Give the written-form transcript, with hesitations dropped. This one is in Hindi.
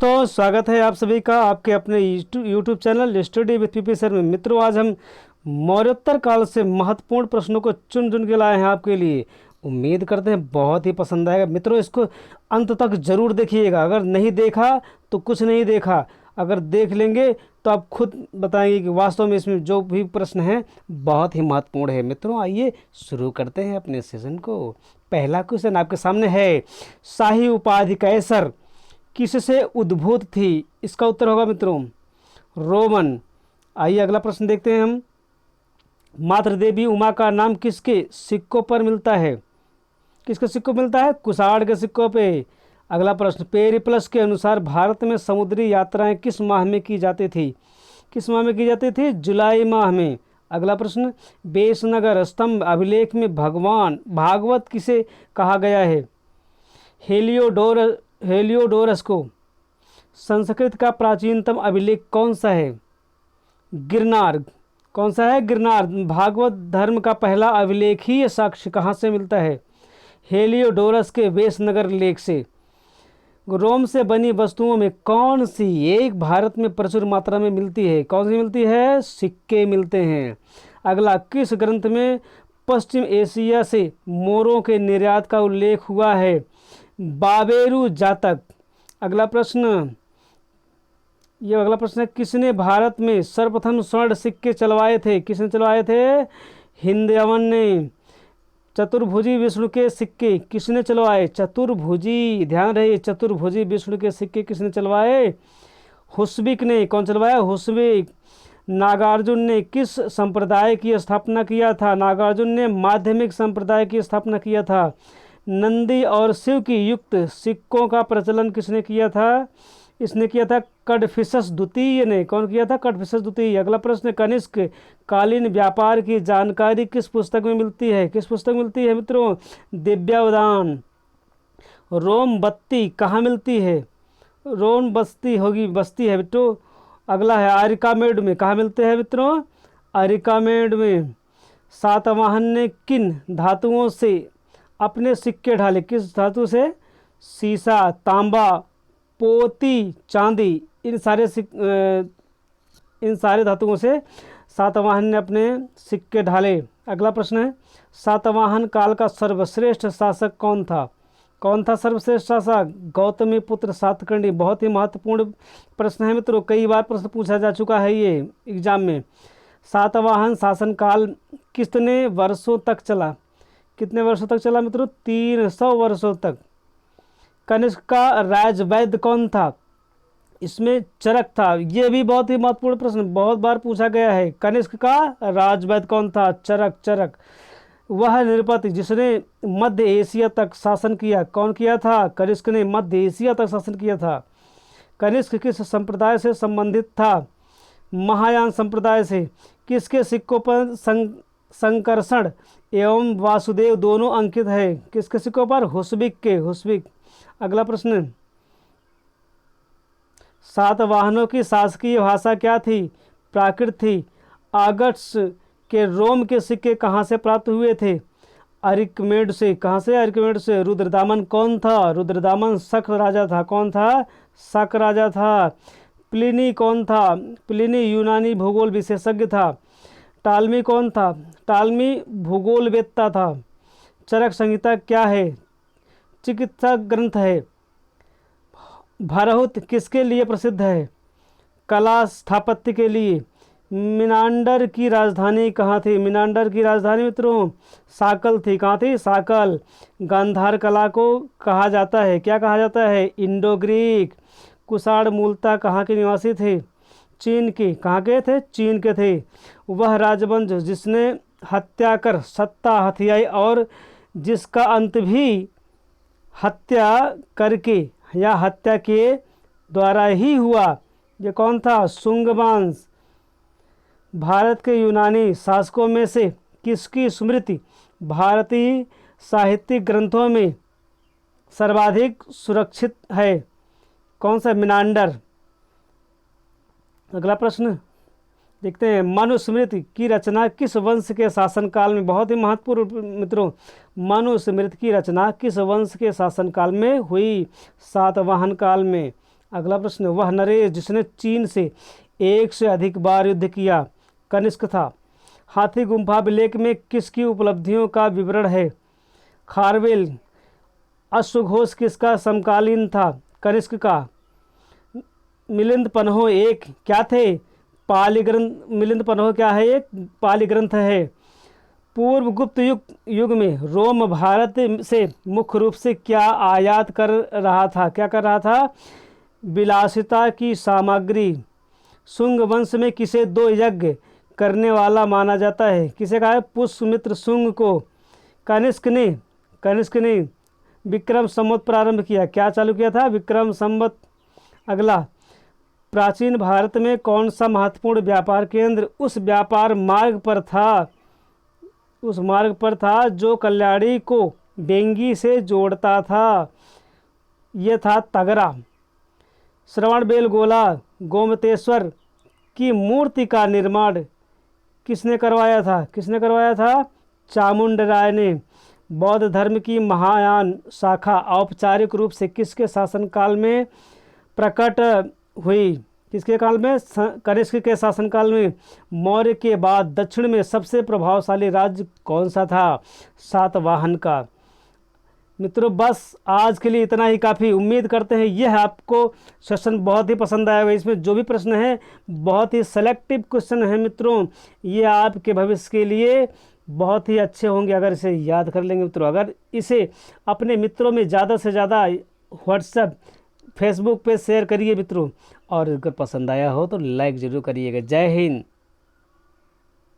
दोस्तों, स्वागत है आप सभी का आपके अपने YouTube channel study with PP sir में। मित्रों, आज हम मौर्योत्तर काल से महत्वपूर्ण प्रश्नों को चुन चुन के लाए हैं आपके लिए। उम्मीद करते हैं बहुत ही पसंद आएगा। मित्रों, इसको अंत तक जरूर देखिएगा। अगर नहीं देखा तो कुछ नहीं देखा, अगर देख लेंगे तो आप खुद बताएंगे कि वास्तव में इसमें जो भी प्रश्न है बहुत ही महत्वपूर्ण है। मित्रों, आइए शुरू करते हैं अपने सेशन को। पहला क्वेश्चन आपके सामने है, शाही उपाधि कैसर किससे उद्भूत थी? इसका उत्तर होगा मित्रों रोमन। आइए अगला प्रश्न देखते हैं हम। मातृ देवी उमा का नाम किसके सिक्कों पर मिलता है? किसके सिक्कों मिलता है? कुषाण के सिक्कों पे। अगला प्रश्न, पेरिप्लस के अनुसार भारत में समुद्री यात्राएं किस माह में की जाती थी? किस माह में की जाती थी? जुलाई माह में। अगला प्रश्न, बेसनगर स्तंभ अभिलेख में भगवान भागवत किसे कहा गया है? हेलियोडोरस को। संस्कृत का प्राचीनतम अभिलेख कौन सा है? गिरनार। कौन सा है? गिरनार। भागवत धर्म का पहला अभिलेख ही साक्ष्य कहाँ से मिलता है? हेलियोडोरस के बेसनगर लेख से। रोम से बनी वस्तुओं में कौन सी एक भारत में प्रचुर मात्रा में मिलती है? कौन सी मिलती है? सिक्के मिलते हैं। अगला, किस ग्रंथ में पश्चिम एशिया से मोरों के निर्यात का उल्लेख हुआ है? बाबेरू जातक। अगला प्रश्न, ये अगला प्रश्न है, किसने भारत में सर्वप्रथम स्वर्ण सिक्के चलवाए थे? किसने चलवाए थे? हिंदयावन ने। चतुर्भुजी विष्णु के सिक्के किसने चलवाए? चतुर्भुजी, ध्यान रहे, चतुर्भुजी विष्णु के सिक्के किसने चलवाए? हुस्बिक ने। कौन चलवाया? हुस्बिक। नागार्जुन ने किस संप्रदाय की स्थापना किया था? नागार्जुन ने माध्यमिक संप्रदाय की स्थापना किया था। नंदी और शिव की युक्त सिक्कों का प्रचलन किसने किया था? इसने किया था कडफिसस द्वितीय ने। कौन किया था? कडफिसस द्वितीय। अगला प्रश्न, कनिष्क कालीन व्यापार की जानकारी किस पुस्तक में मिलती है? किस पुस्तक में मिलती है मित्रों? दिव्यावदान। रोम बत्ती कहाँ मिलती है? रोम बस्ती होगी, बस्ती है बिट्टो। अगला है अरिकामेड में। कहाँ मिलते हैं मित्रों? अरिकामेड में। सातवाहन ने किन धातुओं से अपने सिक्के ढाले? किस धातु से? सीसा, तांबा, पोती, चांदी। इन सारे धातुओं से सातवाहन ने अपने सिक्के ढाले। अगला प्रश्न है, सातवाहन काल का सर्वश्रेष्ठ शासक कौन था? कौन था सर्वश्रेष्ठ शासक? गौतमी पुत्र सातकर्णी। बहुत ही महत्वपूर्ण प्रश्न है मित्रों, कई बार प्रश्न पूछा जा चुका है ये एग्जाम में। सातवाहन शासनकाल कितने वर्षों तक चला? कितने वर्षों तक चला मित्रों? 300 वर्षों तक। कनिष्क का राजवैद्य कौन था? इसमें चरक था। यह भी बहुत ही महत्वपूर्ण प्रश्न, बहुत बार पूछा गया है। कनिष्क का राजवैद्य कौन था? चरक। चरक वह नृपति जिसने मध्य एशिया तक शासन किया। कौन किया था? कनिष्क ने मध्य एशिया तक शासन किया था। कनिष्क किस संप्रदाय से संबंधित था? महायान संप्रदाय से। किसके सिक्कों पर संकर्षण एवं वासुदेव दोनों अंकित है? किसके सिक्कों पर? हुस्बिक के। हुस्बिक। अगला प्रश्न, सातवाहनों की शासकीय भाषा क्या थी? प्राकृत थी। आगट्स के रोम के सिक्के कहाँ से प्राप्त हुए थे? अरिकमेड से। कहाँ से? अरिकमेड से। रुद्रदामन कौन था? रुद्रदामन शक राजा था। कौन था? शक राजा था। प्लिनी कौन था? प्लिनी यूनानी भूगोल विशेषज्ञ था। टालमी कौन था? टालमी भूगोलवेत्ता था। चरक संहिता क्या है? चिकित्सा ग्रंथ है। भरहुत किसके लिए प्रसिद्ध है? कला स्थापत्य के लिए। मिनांडर की राजधानी कहाँ थी? मिनांडर की राजधानी मित्रों साकल थी। कहाँ थी? साकल। गांधार कला को कहा जाता है, क्या कहा जाता है? Indo Greek. कुषाण मूलतः कहाँ के निवासी थे? चीन के। कहाँ के थे? चीन के थे। वह राजवंश जिसने हत्या कर सत्ता हथियाई और जिसका अंत भी हत्या करके या हत्या के द्वारा ही हुआ, ये कौन था? शुंग वंश। भारत के यूनानी शासकों में से किसकी स्मृति भारतीय साहित्यिक ग्रंथों में सर्वाधिक सुरक्षित है? कौन सा? मिनांडर। अगला प्रश्न देखते हैं, मनुस्मृति की रचना किस वंश के शासनकाल में? बहुत ही महत्वपूर्ण मित्रों, मनुस्मृति की रचना किस वंश के शासनकाल में हुई? सातवाहन काल में। अगला प्रश्न, वह नरेश जिसने चीन से एक से अधिक बार युद्ध किया कनिष्क था। हाथी गुम्फा अभिलेख में किसकी उपलब्धियों का विवरण है? खारवेल। अश्वघोष किसका समकालीन था? कनिष्क का। मिलिंद पन्हो एक क्या थे? पाली ग्रंथ। मिलिंद पन्हो क्या है? एक पाली ग्रंथ है। पूर्व गुप्त युग में रोम भारत से मुख्य रूप से क्या आयात कर रहा था? क्या कर रहा था? विलासिता की सामग्री। शुंग वंश में किसे 2 यज्ञ करने वाला माना जाता है? किसे कहा है? पुष्यमित्र शुंग को। कनिष्क ने विक्रम संवत प्रारंभ किया। क्या चालू किया था? विक्रम संवत। अगला, प्राचीन भारत में कौन सा महत्वपूर्ण व्यापार केंद्र उस व्यापार मार्ग पर था जो कल्याणी को बेंगी से जोड़ता था? यह था तगरा। श्रवणबेलगोला गोमतेश्वर की मूर्ति का निर्माण किसने करवाया था? चामुंडराय ने। बौद्ध धर्म की महायान शाखा औपचारिक रूप से किसके शासनकाल में प्रकट हुई? किसके काल में? कनिष्क के शासनकाल में। मौर्य के बाद दक्षिण में सबसे प्रभावशाली राज्य कौन सा था? सातवाहन का। मित्रों, बस आज के लिए इतना ही काफ़ी। उम्मीद करते हैं यह आपको सेशन बहुत ही पसंद आया होगा। इसमें जो भी प्रश्न है बहुत ही सेलेक्टिव क्वेश्चन है मित्रों। ये आपके भविष्य के लिए बहुत ही अच्छे होंगे अगर इसे याद कर लेंगे मित्रों। अगर इसे अपने मित्रों में ज़्यादा से ज़्यादा व्हाट्सएप फेसबुक पे शेयर करिए मित्रों, और अगर पसंद आया हो तो लाइक ज़रूर करिएगा। जय हिंद।